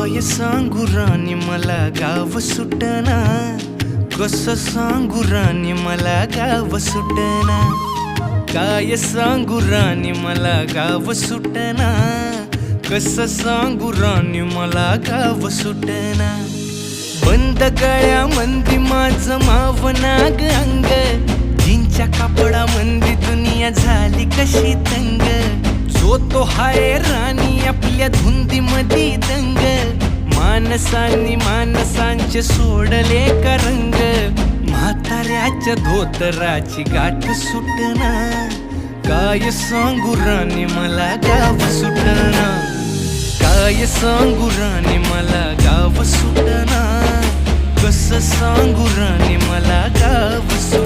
काय सांगू राणी मला गाव सुटना, कसं सांगू राणी मला गाव सुटना, काय सांगू राणी मला गाव सुटना, कसं सांगू राणी मला गाव सुटना। बंद गळ्यामंदी माझं मावनाग अंग, जीनच्या कापडामंदी दुनिया झाली कशी तंग, जो तो हाय राणी आपल्या धुंदीमधी दंग, माणसांनी माणसांचे सोडले का रंग, म्हाताऱ्याच्या धोतराची गाठ सुटना, काय सांगू राणी मला गाव सुटना, काय सांगू राणी मला गाव सुटना, कसं सांगू राणी मला गाव सुटना।